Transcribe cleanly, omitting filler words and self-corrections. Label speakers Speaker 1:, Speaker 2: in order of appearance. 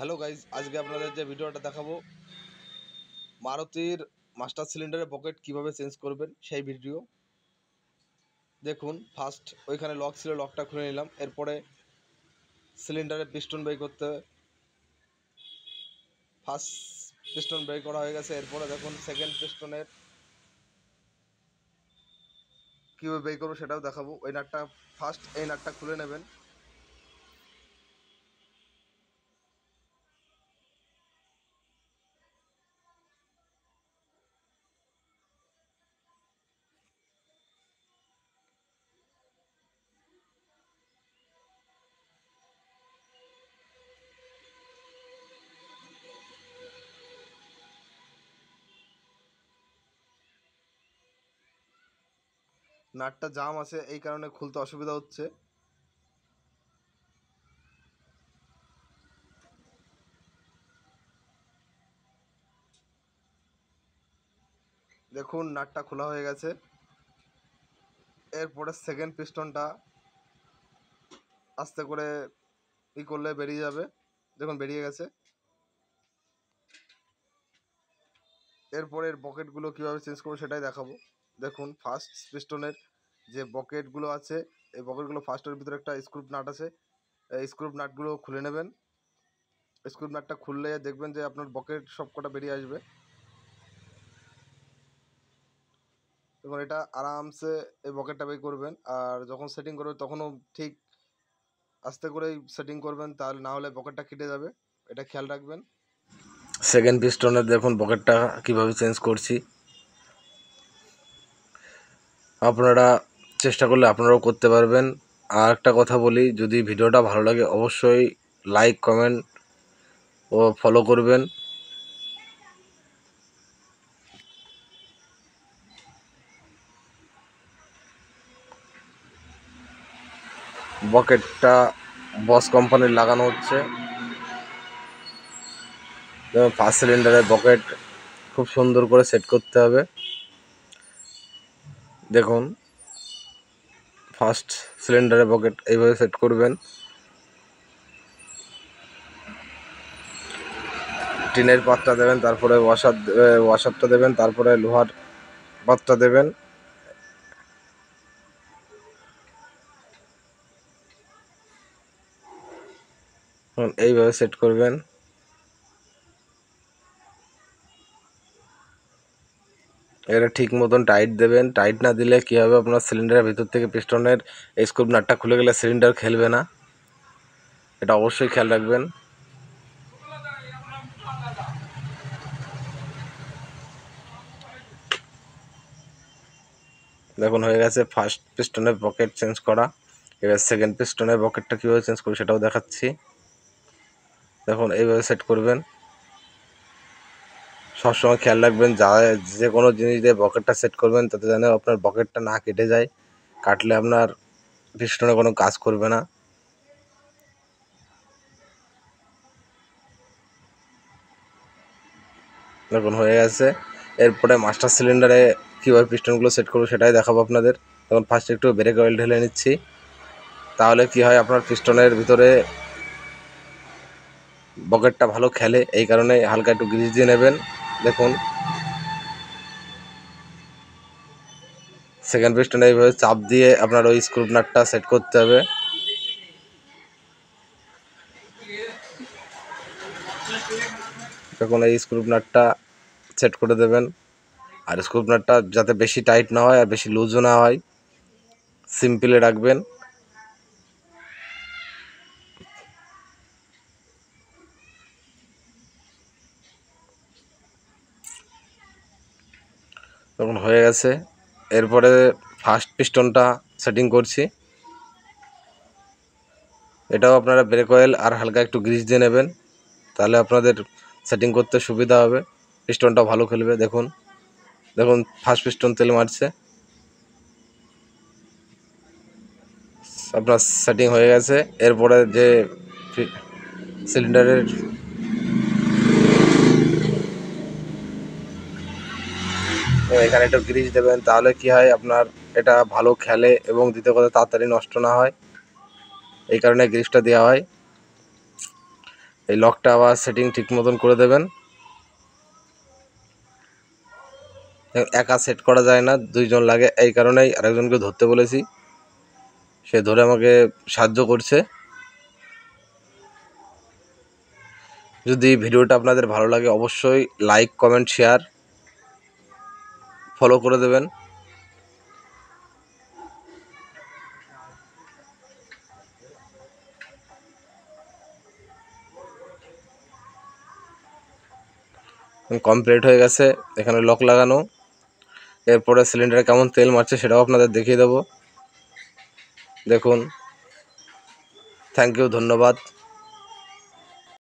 Speaker 1: Hello guys, আজকে আপনাদের যে ভিডিওটা দেখাবো মারুতির মাস্টার সিলিন্ডারের পকেট কিভাবে চেঞ্জ করবেন সেই ভিডিও। দেখুন, ফার্স্ট ওইখানে লক ছিল, লকটা খুলে নিলাম। এরপরে সিলিন্ডারের পিস্টন বের করতে, ফার্স্ট পিস্টন বের করা হয়ে গেছে। এরপরে দেখুন সেকেন্ড পিস্টনের কীভাবে বের করবো সেটাও দেখাবো। ওই নাটটা ফার্স্ট এই নাটটা খুলে নেবেন। নাটটা জাম আছে, এই কারণে খুলতে অসুবিধা হচ্ছে। দেখুন নাটটা খোলা হয়ে গেছে। এরপরে সেকেন্ড পিস্টনটা আস্তে করে করলে বেরিয়ে যাবে। দেখুন বেরিয়ে গেছে। এরপরের বকেটগুলো কীভাবে চেঞ্জ করবো সেটাই দেখাবো। দেখুন ফার্স্ট পিস্টনের যে বকেটগুলো আছে, এই বকেটগুলো ফার্স্টের ভিতরে একটা স্ক্রুপ নাট আছে। এই স্ক্রুপ নাটগুলো খুলে নেবেন। স্ক্রুপ নাটটা খুললে দেখবেন যে আপনার বকেট সব কটা বেরিয়ে আসবে। এবং এটা আরামসে এই বকেটটা বের করবেন। আর যখন সেটিং করবেন তখনও ঠিক আস্তে করেই সেটিং করবেন, তাহলে না হলে বকেটটা কেটে যাবে, এটা খেয়াল রাখবেন। সেকেন্ড পিস্টনের দেখুন বকেটটা কীভাবে চেঞ্জ করছি। আপনারা চেষ্টা করলে আপনারাও করতে পারবেন। আর একটা কথা বলি, যদি ভিডিওটা ভালো লাগে অবশ্যই লাইক, কমেন্ট ও ফলো করবেন। বকেটটা বস কোম্পানির লাগানো হচ্ছে। যেমন ফার্স্ট সিলিন্ডারের বকেট খুব সুন্দর করে সেট করতে হবে। দেখুন ফার্স্ট সিলিন্ডারের বকেট এইভাবে সেট করবেন। টিনের পাতটা দেবেন, তারপরে ওয়াশারটা দেবেন, তারপরে লোহার পাতটা দেবেন। এইভাবে সেট করবেন। এটা ঠিক মতন টাইট দেবেন। টাইট না দিলে কী হবে, আপনার সিলিন্ডারের ভিতর থেকে পিস্টনের স্ক্রু নাটটা খুলে গেলে সিলিন্ডার খেলবে না। এটা অবশ্যই খেয়াল রাখবেন। দেখুন হয়ে গেছে ফার্স্ট পিস্টনের পকেট চেঞ্জ করা। এবার সেকেন্ড পিস্টনের পকেটটা কীভাবে চেঞ্জ করবে সেটাও দেখাচ্ছি। দেখুন এইভাবে সেট করবেন। সবসময় খেয়াল রাখবেন যে কোনো জিনিস দিয়ে বকেটটা সেট করবেন তাতে যেন আপনার বকেটটা না কেটে যায়। কাটলে আপনার পিস্টনে কোনো কাজ করবে না। দেখুন হয়ে গেছে। এরপরে মাস্টার সিলিন্ডারে কীভাবে পিস্টনগুলো সেট করবো সেটাই দেখাবো আপনাদের। তখন ফার্স্ট একটু ব্রেক অয়েল ঢেলে নিচ্ছি। তাহলে কি হয়, আপনার পিস্টনের ভিতরে বকেটটা ভালো খেলে, এই কারণে হালকা একটু গ্রিস দিয়ে নেবেন। দেখুন সেকেন্ড পিস্টনে এইভাবে চাপ দিয়ে আপনার ওই স্ক্রু নাটটা সেট করতে হবে। দেখুন এই স্ক্রু নাটটা সেট করে দেবেন। আর স্ক্রু নাটটা যাতে বেশি টাইট না হয় আর বেশি লুজও না হয়, সিম্পলে রাখবেন। তখন হয়ে গেছে। এরপরে ফার্স্ট পিস্টনটা সেটিং করছি। এটাও আপনারা ব্রেক অয়েল আর হালকা একটু গ্রিস দিয়ে নেবেন, তাহলে আপনাদের সেটিং করতে সুবিধা হবে, পিস্টনটা ভালো খেলবে। দেখুন দেখুন ফার্স্ট পিস্টন তেল মারছে। আপনার সেটিং হয়ে গেছে। এরপরে যে সিলিন্ডারের এখানে একটু গ্রিস দেবেন, তাহলে কি হয় আপনার এটা ভালো খেলে এবং দ্বিতীয় কথা তাড়াতাড়ি নষ্ট না হয়, এই কারণে গ্রিসটা দেওয়া হয়। এই লকটা আবার সেটিং ঠিক মতন করে দেবেন। একা সেট করা যায় না, দুইজন লাগে, এই কারণেই আরেকজনকে ধরতে বলেছি, সে ধরে আমাকে সাহায্য করছে। যদি ভিডিওটা আপনাদের ভালো লাগে অবশ্যই লাইক, কমেন্ট, শেয়ার, ফলো করে দেবেন। কমপ্লিট হয়ে গেছে, এখানে লক লাগানো। এরপরে সিলিন্ডারে কেমন তেল মারছে সেটাও আপনাদের দেখিয়ে দেবো। দেখুন। থ্যাংক ইউ, ধন্যবাদ।